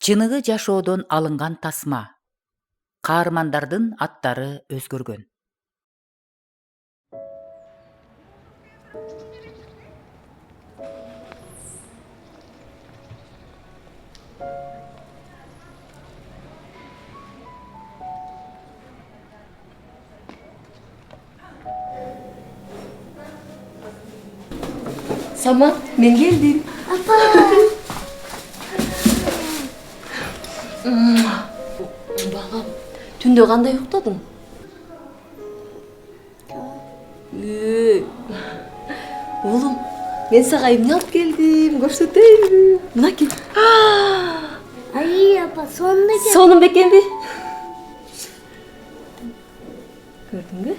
Чыныгы жашоодон алынган тасма. Каармандардын аттары өзгөргөн. Самат, мен келдим. Балам, түндө кандай уктадың? Oğlum, ben sana emni alıp geldim. Göstereyim. Buna gel. Ay apa sonunda gel. Sonun bekendi. Gördün mü?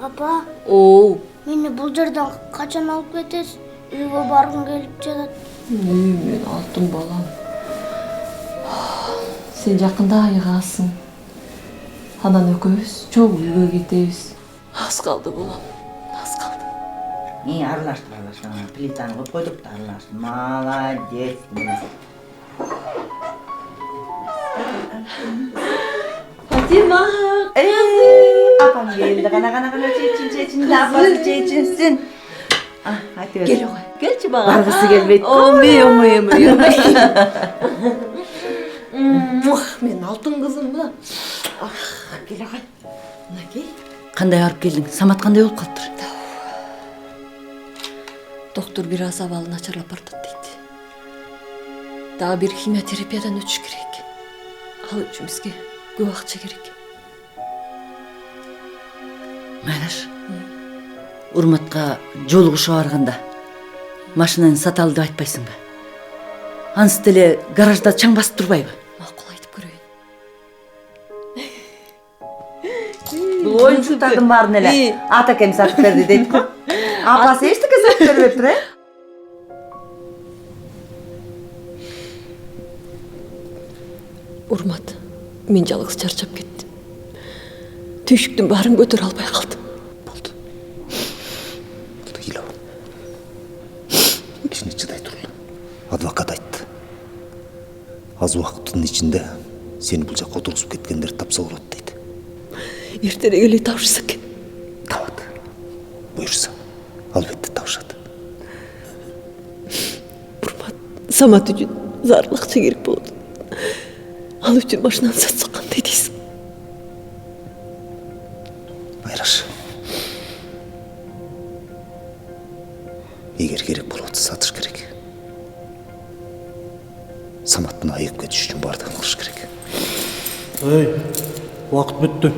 Apa Oo. beni bu жерден kaçan alıp кетесиz? Үйгө баргым келип жатат. Men aldım balam. Sen жақында айығасың. Анан экөөбүз чогуу үйгө кетебиз. Az kaldı balam. Az kaldı. Аралаштыр. Плитаны коюп койдук да аралаштыр. Молодец. Фатима. Апам келди. Кана чечин. Апасы чечинсин. Hadi Gel oğlum. Gelçi bana. Bargısı gelmeydi. Oğlum. Men altın kızım bu. Gel oğlum. Buna gel. Кандай арып келдиң? Самат кандай болуп калыптыр? Доктор biraz абалы начарлап бартат дейт. Дагы бир химиотерапиядан өтүш керек. Ал үчүн бизге көп акча керек. Майраш, Урматка жолугушуп барганда машинаны сата ал деп айтпайсыңбы? Ансы деле гаражда чаң басып турбайбы? Макул айтып көрөйүн. Бул оюнчуктардын баарын эле атакем сатып берди дейт го. Апасы эчтеке сатып бербептир, Урмат, мен жалгыз чарчап кеттим. Түйшүктүн баарын көтөрө албай калдым. Болды Гило. Кичине чыдай тургула. Адвокат айтты. Аз убакыттын ичинде сени бул жакка отургузуп кеткендерди тапса болот дейт. Эртерээк эле табышса экен. Табат. Буюрса, албетте табышат. Урмат, Самат үчүн зарыл акча керек болот. Ал үчүн машинаны сатсак кандай дейсиң? Майраш. Эгер керек болуп атса сатыш керек. Саматтын айыгып кетиш үчүн баардыгын кылыш керек. Ey, vaqt bitti.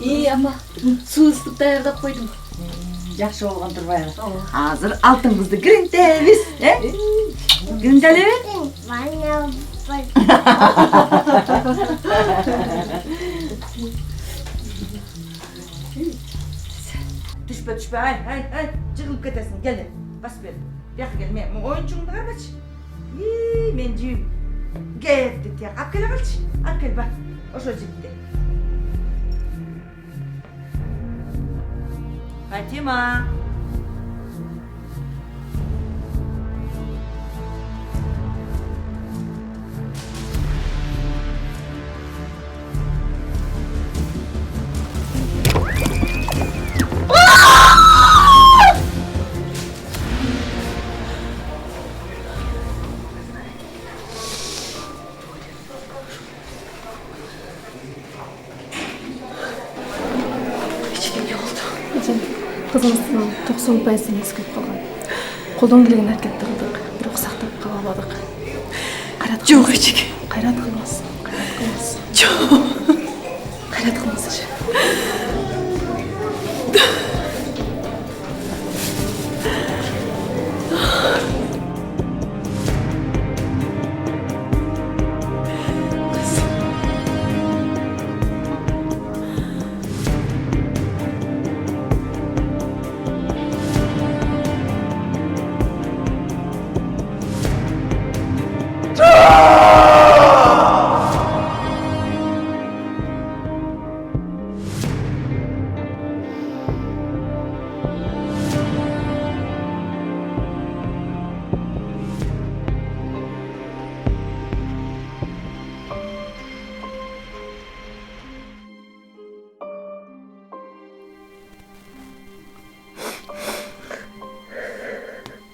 İyi ama su ısıtıp dayanıp koydum. Жакшы болгон турбайбы? Азыр алтын кызды киринтебиз, Киринтелеби? Ваня Түшпө, ай, жыгылып кетесиң, кел. Бас бер. Бияка кел, мен оюнчуңду карачы. Мен жүйүм. Кетти, тияк, алып келе калчы. Алып кел, бар. Ошо жигитти. Фатима. Кызымыздын 90% эскип калган. Колдон келген аракетти кылдык, бирок сактап кала албадык. Жок эчик. Кайрат кылмас. Жок. Кайрат кылмас.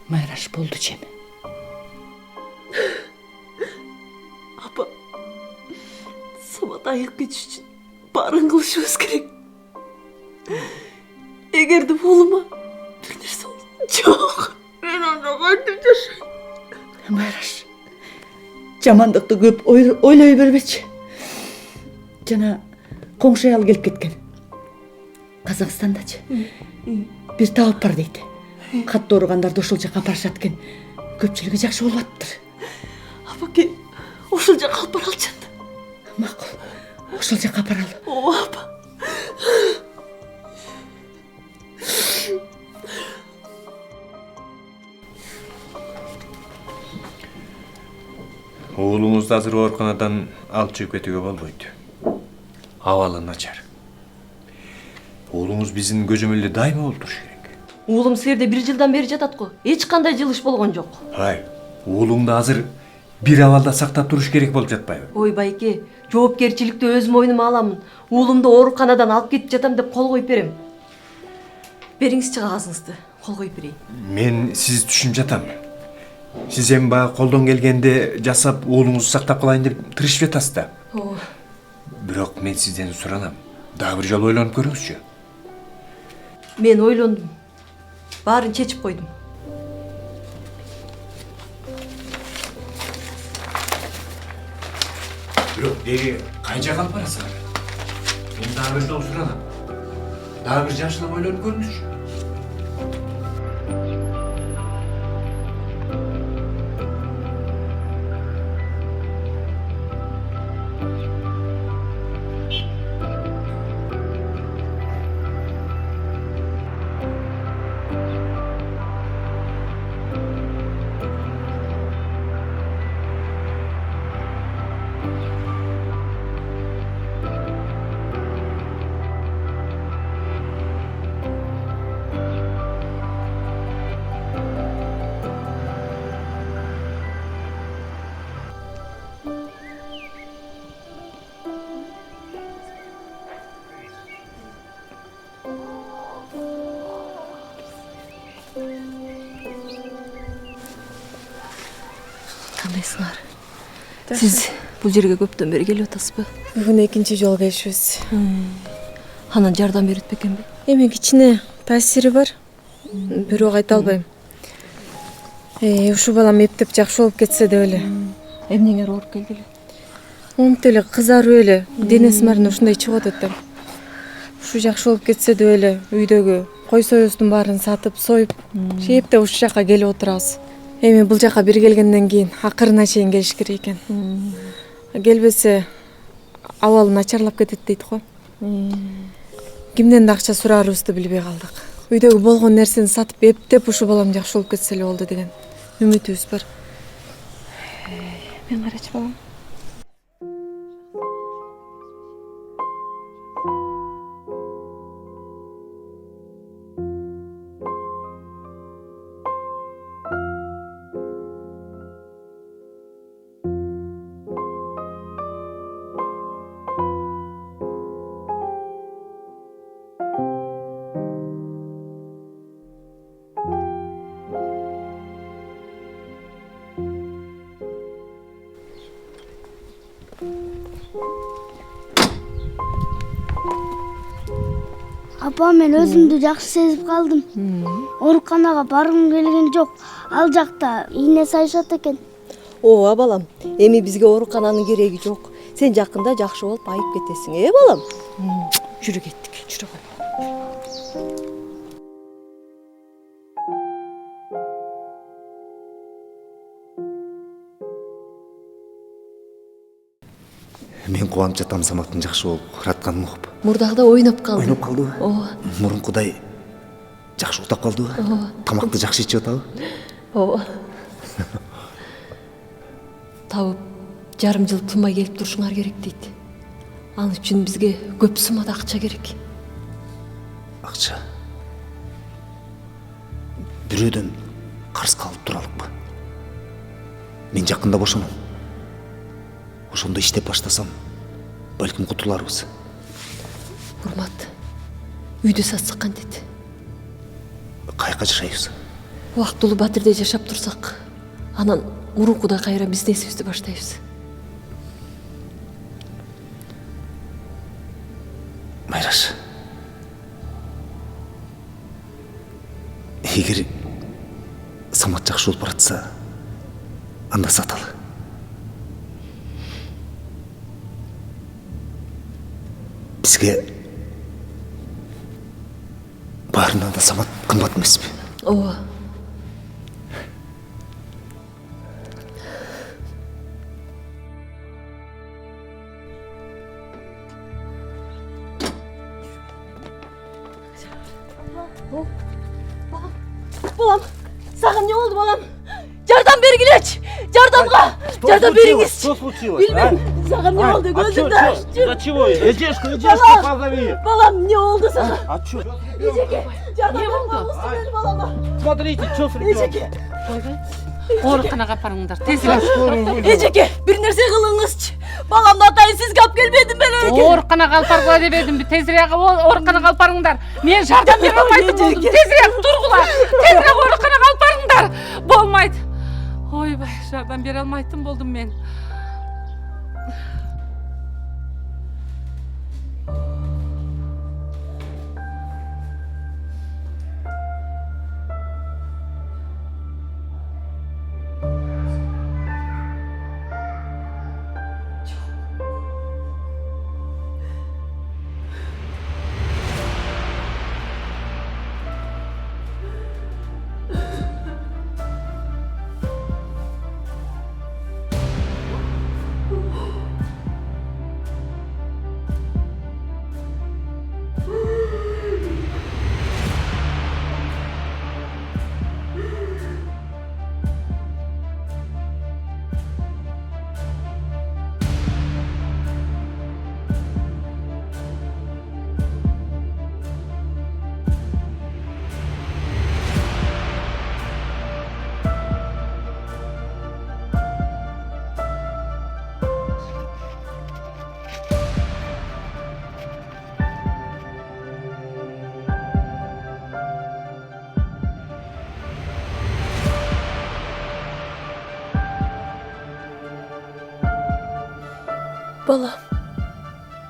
Майраш болду жеме. Апа, самат айык кетиш үчүн баарын кылышыбыз керек. Эгерде болума бир нерсе болсо, жок. Мен анда кантип жашайм? Майраш, жамандыкты көп ойлой бербечи. Жана коңшу аял келип кеткен. Казакстандачы. Бир таап бар дейт. Катты ооругандарды ошол жака барышат экен. Көпчүлүгү жакшы болуп аттыр. Апаке, ошол жака алып баралычы. Макул. Ошол жака баралы. Ооба, апа. Уулуңузду азыр ооруканадан алып чыгып кетүүгө болбойт. Абалы начар. Уулуңуз биздин көзөмөлдө дайыма болуп туруш керек. Уулум силерде 1 жылдан бери жатат го. Эч кандай жылыш болгон жок. Ай, уулуңду азыр бир абалда сактап туруш керек болуп жатпайбы? Ой байке, жоопкерчиликти өз мойнума аламын. Уулумду ооруканадан алып кетип жатам деп кол коюп берем. Бериңизчи кагазыңызды, кол коюп берейин. Мен сизди түшүнүп жатам. Сиз эми баягы колдон келгенде жасап уулуңузду сактап калайын деп тырышып жатасыз да. Ооба. Бирок мен сизден суранам. Дагы бир жолу ойлонуп көрүңүзчү. Мен ойлондум. Баарын чечип койдум. Бирок деги кай жака алып барасыңар? Мен дагы бир жолу суранам. Дагы бир жакшылап ойлонуп көрүңүзчү. Кандайсыңар? Сиз бул жерге көптөн бери келип атасызбы? Бүгүн экинчи жолу келишибиз. Анан жардам берет бекенби? Эми кичине таасири бар. Бирок айта албайм. Ушул балам эптеп жакшы болуп кетсе деп эле. Эмнеңер ооруп келди эле? Умт эле кызарып эле, денеси баарынан ушундай чыгып атат да. Ушу жакшы болуп кетсе деп эле үйдөгү кой союздун баарын сатып, союп, шептеп ушул жака келип отурабыз. Эми бул жака бир келгенден кийин акырына чейин келиш керек экен. Келбесе абалы начарлап кетет дейт го. Кимден да акча сураарыбызды билбей калдык. Үйдөгү болгон нерсени сатып эптеп ушул балам жакшы болуп кетсе эле болду деген үмүтүбүз бар. Мен карачы балам. Апа, мен өзүмдү жакшы сезип калдым. Ооруканага баргым келген жок. Ал жакта ийне сайышат экен. Ооба балам, эми бизге оорукананын кереги жок. Сен жакында жакшы болуп айып кетесиң, балам? Жүрү кеттик, жүрү кой. Мен кубанып жатам Саматтын жакшы болуп ратканын угуп. Мурдагыда ойноп калды. Ойноп калдыбы? Ооба. Мурункудай жакшы уктап калдыбы? Тамакты жакшы ичип атабы? Ооба. Табып жарым жыл тынбай келип турушуңар керек дейт. Ал үчүн бизге көп суммада акча керек. Акча. Бирөөдөн карыз калып туралыкпы? Мен жакында бошоном. Ошондо иштеп баштасам, балким кутуларбыз. Урмат, үйдү сатсак кантет? Каяка жашайбыз? убактылуу Батирде жашап турсак, анан мурункудай кайра бизнесибизди баштайбыз. Майраш, егер Самат жакшы болуп баратса, анда саталы. Бизге баарынан да Самат кымбат эмеспи? Ооба. Балам, саған не болды балам? Жардам бергілеч! Жардам беріңіз! Что случилось? Білмеймін, саған не болды? Көзімді ашты. За чего? Эдешка, позови. Балам, не болды саған? А что? Ежеке, жардам болғысы бер балама. Смотрите, что с ребенком? Ежеке, Ооруканага апарыңдар, тезирээк. Ежеке, бір нәрсе қылыңызчы. Баламды атайын, сізге алып келмедім мен Ежеке. Ооруканага алып баргыла деп едим, тезирээк ооруканага алып барыңдар. Мен жардам бере албайтын болдум. Тезирээк тургула. Тезирээк ооруканага алып барыңдар. Болмайт. Ойбай, жардам бере алмайтын болдум мен. Balam,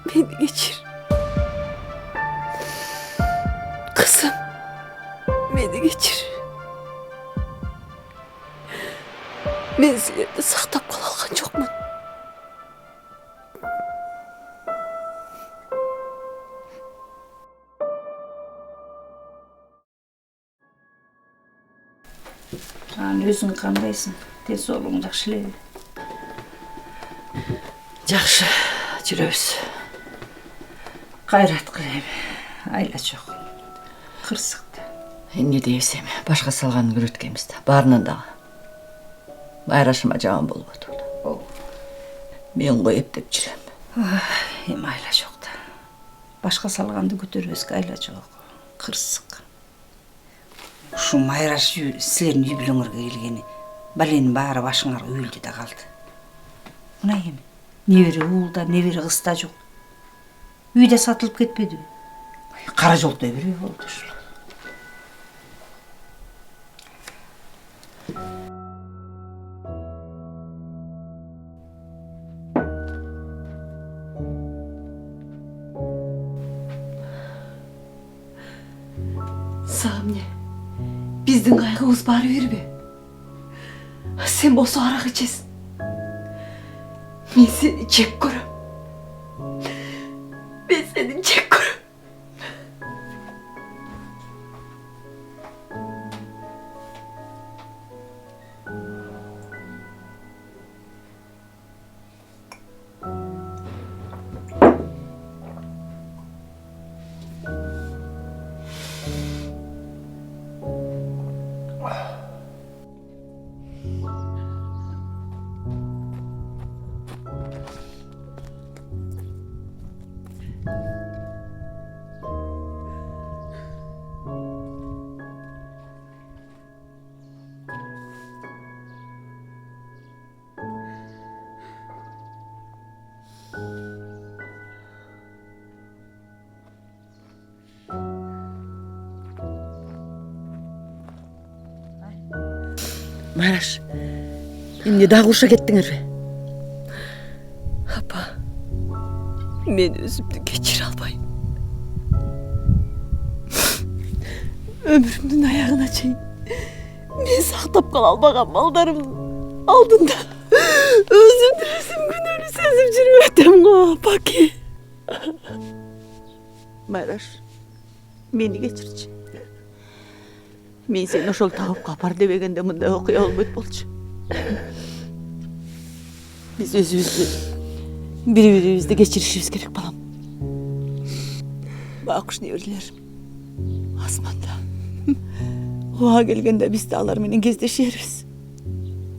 beni geçir. Kızım, beni geçir. Ben sizlerді сақтап қала алған жоқмын. Өзің қандайсың? Денсаулығың жақсы элеби? Жақсы, жүрөбүз. Кайрат кылайм. Айла жок. Кырсыкты. Эмне дейбиз эми? Башка салганын көрөткөнбүз да. Баарынан дагы. Майрашыма жаман болуп атат. Мен ғой эптеп жүрөм. Эми айла жок да. Башка салганды көтөрбөскө айла жок. Кырсык. Ушу Майраш силердин үй бүлөңөргө келгени баленин баары башыңарга үйүлдү да калды. Мына эми небери уулда, небери кызда жок. Үйдө сатылып кетпеди. Кара жолдой бирөө болду ушул. Саған не? Біздің қайғымыз бары бербе. Сен болса арақ içесің. Мен сені жек көрем. Мен сені жек көрем. Мараш, эмне дагы уша кеттиңерби? Апа, мен өзімді кечире албайм. Өмірімнің аяғына чейин мен сақтап кала албаган балдарымдын алдында өзім күнөөлүү сезип жүрүп өтөм го, апаке. Мараш, мени кечирчи. Мен сени ошол табыпка апар дебегенде мындай окуя болбойт болчу. Биз өзүбүздү бири-бирибизди кечиришибиз керек, балам. Байкуш неберелер асманда. Уга келгенде биз да алар менен кездешербиз.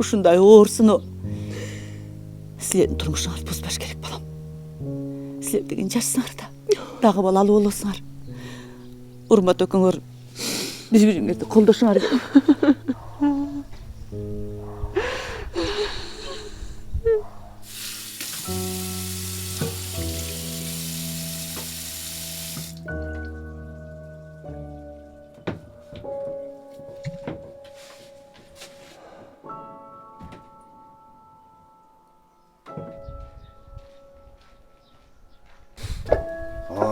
Ушундай оорсуну силердин турмушуңарды бузбаш керек, балам. Силер деген жашсыңар да, дагы балалуу болосуңар. Урмат экөөңөр бири-бириңерди колдошуңар керек.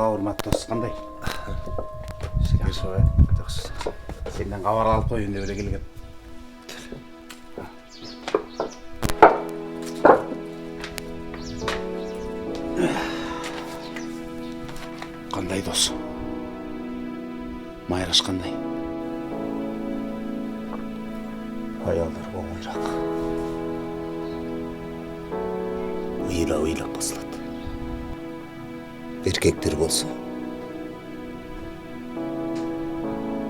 Урмат дос, кандай? Шекер шоя. Жакшы. Сенден кабар алып коюн деп эле келген. Кандай дос? Майраш кандай? Аялдар оңойраак. Ыйлап басылат. Эркектер болсо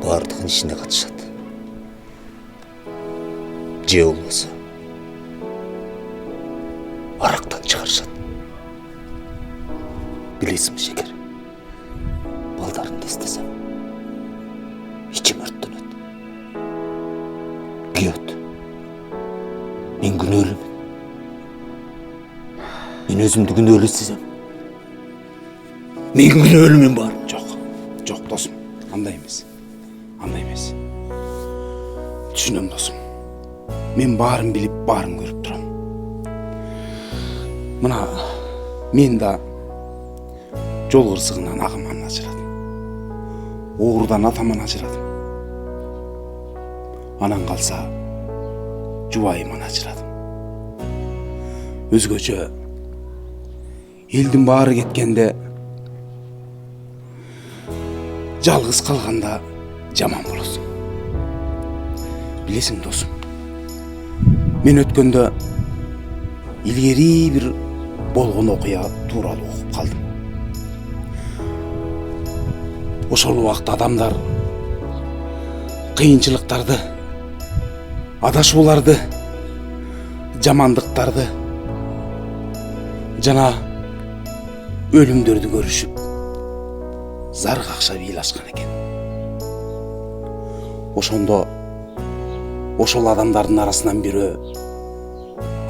бардыгын ишине катышат. Же болбосо арактан чыгарышат. Билесиңби, Шекер? Балдарымды эстесем ичим өрттөнөт. Күйөт. Мен күнөөлүмүн. Мен өзүмдү күнөөлүү сезем. Мен күнөөлүмүн бар. Жок досум, андай эмес. Түшүнөм досум. Мен баарын билип, баарын көрүп турам. Мына мен да жол кырсыгынан агыман ажырадым. Оорудан атаман ажырадым. Анан калса жубайыман ажырадым. Өзгөчө элдин баары кеткенде жалгыз калганда жаман болосуң. Билесиң досум, мен өткөндө илгери бир болгон окуя тууралуу угуп калдым. Ошол убакта адамдар кыйынчылыктарды, адашууларды, жамандыктарды жана өлүмдөрдү көрүшүп зар какшап ыйлашкан экен. Ошондо ошол адамдардын арасынан бирөө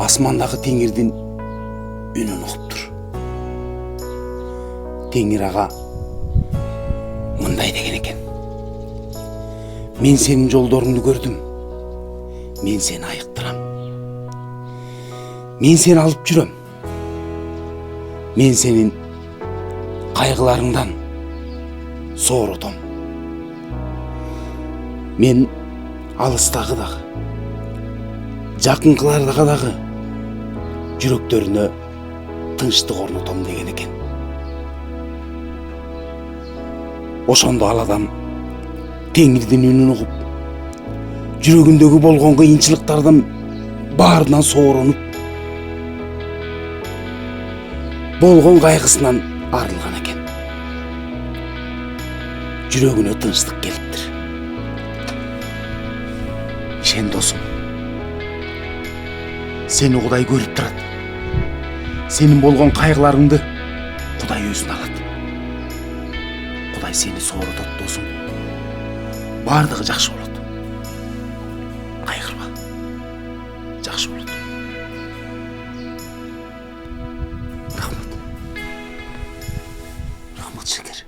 асмандагы теңирдин үнүн угуптур. Теңир ага мындай деген экен: мен сенин жолдоруңду көрдүм. Мен сени айыктырам. Мен сени алып жүрөм. Мен сенин кайгыларыңдан сооротом. Мен алыстагы дагы, жакынкылардагы дагы жүрөктөрүнө тынчтык орнотом деген экен. Ошондо ал адам теңирдин үнүн угуп, жүрөгүндөгү болгон кыйынчылыктардан баарынан сооронуп, болгон кайгысынан арылган экен. Жүрөгүнө тынчтык келиптир. Ишен досум, сени Кудай көрүп турат. Сенин болгон кайгыларыңды Кудай өзүнө алат. Кудай сени сооротот досум. Бардыгы жакшы болот. Кайгырба. Жакшы болот. Рахмат. Рахмат, Шекер.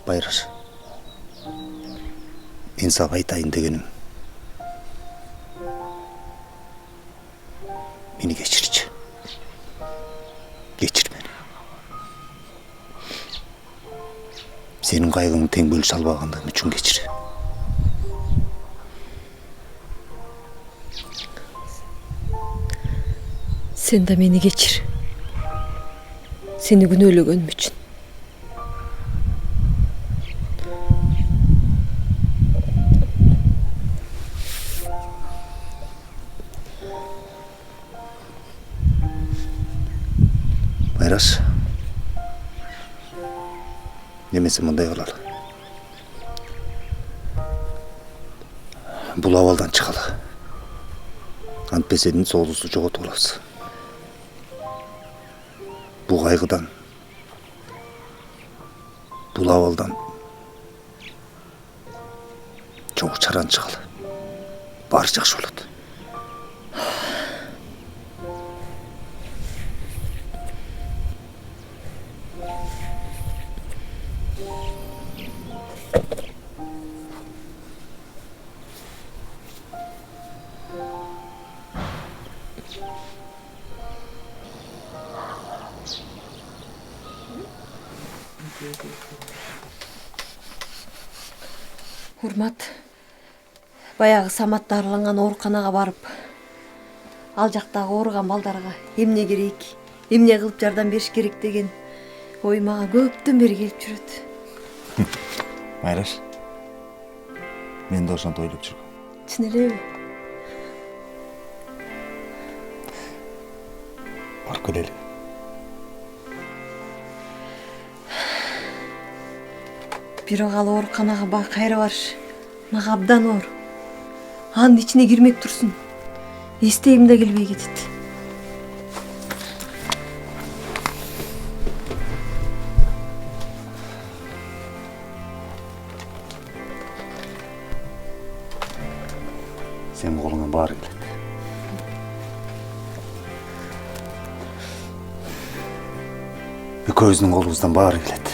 Байраш, мен саған айтайын дегенім, мені кешірші. Кешір мені. Сенің қайғыңды тең бөліше албағандығым үшін кешір. Sen de beni geçir. Seni günölөгөнүм үчүн. Байраш, немесе мындай кылалы. Бул абалдан чыгалы. Антпесе соолубузду жоготуп алабыз. Бул кайгыдан, бул абалдан чоң чаран чыгалы. Баары жакшы болот. Урмат, баягы Самат дарыланган ооруканага барып, ал жактагы ооруган балдарга эмне керек, эмне кылып жардам бериш керек деген ой мага көптөн бери келип жүрөт. Байраш, мен да ошентип ойлоп жүргөм. Чын элеби? Барып келели. Бирок ал ооруканага бак кайра барыш мага абдан оор. Анын ичине кирмек турсун. Эстегим да келбей кетет. Сенин колуңан баары келет. Экөөбүздүн колубуздан баары келет.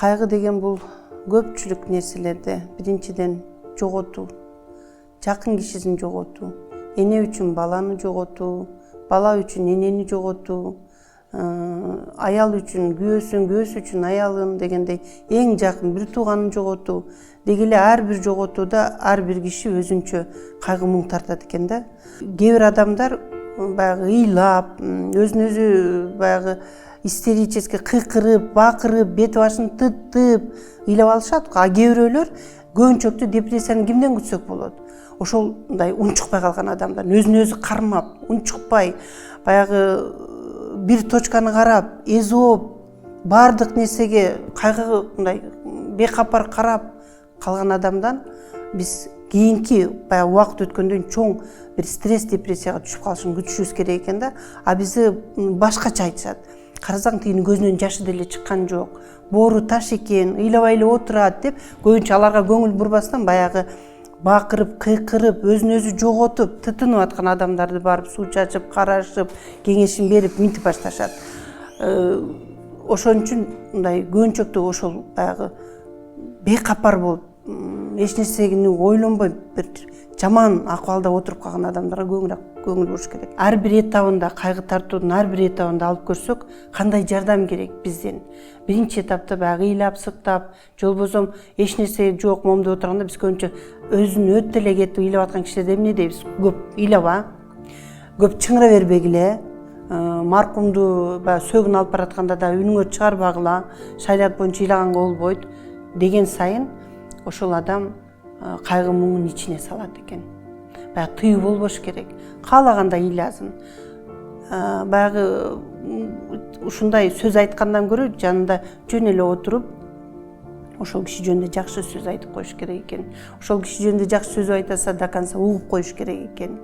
Кайгы деген бул көпчүлүк нерселерде биринчиден жоготуу, жакын кишисин жоготуу, эне үчүн баланы жоготуу, бала үчүн энени жоготуу, аял үчүн күйөөсүн, күйөөсү үчүн аялын дегендей эң жакын бир тууганын жоготуу деги эле ар бир жоготууда ар бир киши өзүнчө кайгы мұң тартат экен да. Кээ бир адамдар баягы ыйлап, өзүн өзү баягы истерически кыйкырып, бакырып, бет башын тыттып ыйлап алышат. А кээ бирөөлөр көбүнчөктү депрессияны кимден күтсөк болот? Ошолдай унчукпай калган адамдар, өзүн өзү кармап, унчукпай, баягы бир точканы карап, эзооп, баардык нерсеге кайгы мындай бекапар карап калган адамдан биз кийинки баягы убакыт өткөндөн чоң бир стресс, депрессияга түшүп калышын күтүшүбүз керек экен да. А бизди башкача айтышат. Карасаң тигинин көзүнөн жашы деле чыккан жок, боору таш экен, ыйлабай эле отурат деп көбүнчө аларга көңүл бурбастан баягы бакырып, кыйкырып, өзүн өзү жоготуп, тытынып аткан адамдарды барып суу чачып, карашып, кеңешин берип минтип башташат. Ошон үчүн мындай көбүнчөктү ошол баягы бейкапар болуп, эч нерсени ойлонбой бир жаман акыбалда отуруп калган адамдарга көңүл буруш керек. Ар бир этабында, кайгы тартуунун ар бир этабында алып көрсөк, кандай жардам керек бизден. Биринчи этапта баягы ыйлап, сыктап, же болбосо эч нерсе жок момдоп отурганда биз көбүнчө өзүн өтө эле кетип ыйлап аткан кишилерде эмне дейбиз? Көп ыйлаба, көп чыңыра бербегиле, маркумду баягы сөгүн алып баратканда да үнүңө чыгарбагыла, шарият боюнча ыйлаганга болбойт деген сайын ошол адам кайгы муңун ичине салат экен. Баягы тыюу болбош керек. Каалаганда ыйласын. Баягы ушундай сөз айткандан көрө жанында жөн эле отуруп, ошол киши жөнүндө жакшы сөз айтып коюш керек экен. Ошол киши жөнүндө жакшы сөз айтаса до конца угуп коюш керек экен.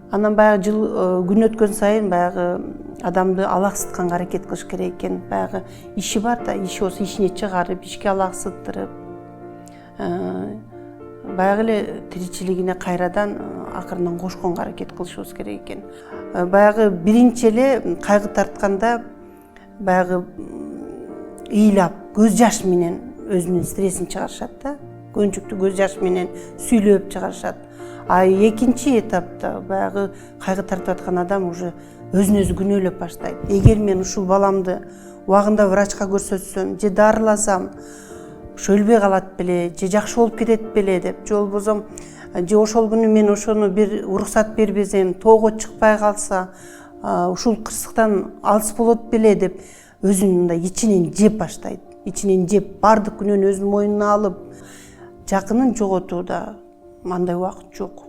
Анан баягы жыл күн өткөн сайын баягы адамды алаксытканга аракет кылыш керек экен. Баягы иши бар да, иши болсо ишине чыгарып, ишке алаксыттырып, баягы эле тиричилигине кайрадан акырынан кошконго аракет кылышыбыз керек экен. Баягы биринчи эле кайгы тартканда баягы ыйлап, көз жаш менен өзүнүн стрессин чыгарышат да. Көбүнчөктү көз жаш менен сүйлөп чыгарышат. А экинчи этапта баягы кайгы тартып аткан адам уже өзүн өзү күнөөлөп баштайт. Эгер мен ушул баламды убагында врачка көрсөтсөм, же дарыласам, өлбөй калат беле, же жакшы болуп кетет беле деп, же болбосо же ошол күнү мен ошону бир уруксат бербесем, тоого чыкпай калса, ушул кырсыктан алыс болот беле деп өзүн мындай ичинен жеп баштайт. Ичинен жеп, баардык күнөөнү өзүнүн мойнуна алып, жакынын жоготууда мындай убакыт жок.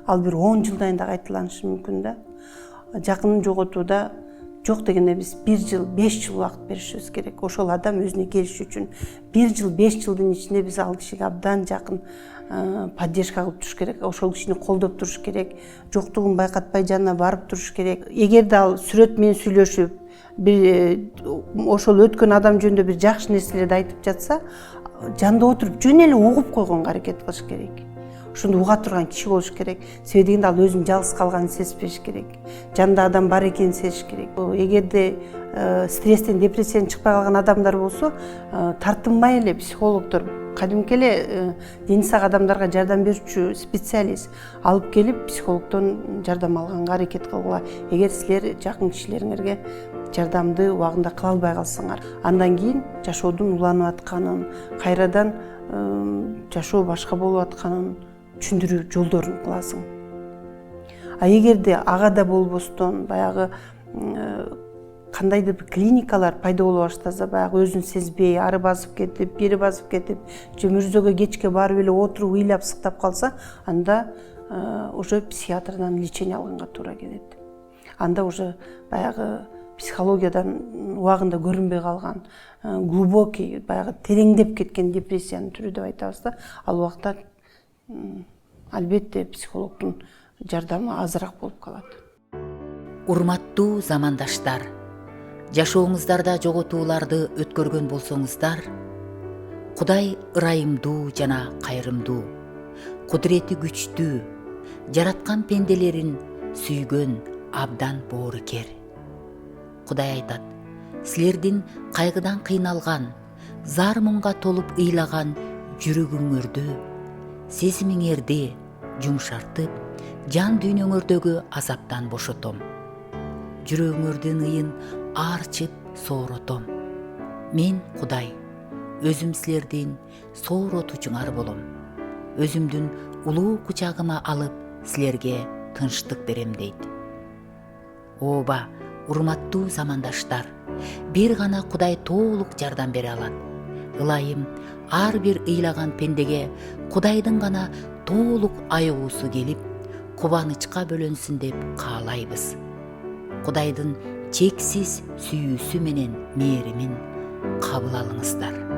Ал бир 10 жылдан да кайталанышы мүмкүн да. Жакынын жоготууда жок дегенде биз 1 жыл, 5 жыл убакыт беришибиз керек. Ошол адам өзүнө келиш үчүн 1 жыл, 5 жылдын ичинде биз ал кишиге абдан жакын поддержка кылып туруш керек. Ошол кишини колдоп туруш керек. Жоктугун байкатпай жанына барып туруш керек. Эгерде ал сүрөт менен сүйлөшүп, бир ошол өткөн адам жөнүндө бир жакшы нерселерди айтып жатса, жанында отуруп жөн эле угуп койгонго аракет кылыш керек. Ошондо уга турган киши болуш керек. Себеби дегенде ал өзүнүн жалгыз калганын сезбеш керек. Жанында адам бар экенин сезиш керек. Эгерде стресстен, депрессиядан чыкпай калган адамдар болсо, тартынбай эле психологдор, кадимки эле дени сак адамдарга жардам берүүчү специалист алып келип психологдон жардам алганга аракет кылгыла. Эгер силер жакын кишилериңерге жардамды убагында кыла албай калсаңар, андан кийин жашоодун уланып атканын, кайрадан жашоо башка болуп атканын түшүндүрүү жолдорун кыласың. А эгерде ага да болбостон баягы кандайдыр бир клиникалар пайда боло баштаса, баягы өзүн сезбей, ары басып кетип, бери басып кетип, же мөрзөгө кечке барып эле отуруп ыйлап сыктап калса, анда уже психиатрдан лечение алганга туура келет. Анда уже баягы психологиядан убагында көрүнбөй калган, глубокий, баягы тереңдеп кеткен депрессиянын түрү деп айтабыз да. Ал убакта албетте психологдун жардамы азыраак болуп калат. Урматтуу замандаштар, жашооңуздарда жоготууларды өткөргөн болсоңуздар, Кудай ырайымдуу жана кайрымдуу, кудурети күчтүү, жараткан пенделерин сүйгөн абдан боорукер. Кудай айтат: силердин кайгыдан кыйналган, зар муңга толуп ыйлаган жүрөгүңөрдү, сезимиңерди жумшартып, жан дүйнөңөрдөгү азаптан бошотом. жүрөгүңөрдүн ыйын аарчып сооротом. Мен Кудай өзүм силердин сооротуучуңар болом. Өзүмдүн улуу кучагыма алып силерге тынчтык берем дейт. Ооба, урматтуу замандаштар, бир гана Кудай толук жардам бере алат. Ылайым ар бир ыйлаган пендеге Кудайдын гана толук айыгуусу келип, кубанычка бөлөнсүн деп каалайбыз. Кудайдын чексиз сүйүүсү менен мээримин кабыл алыңыздар.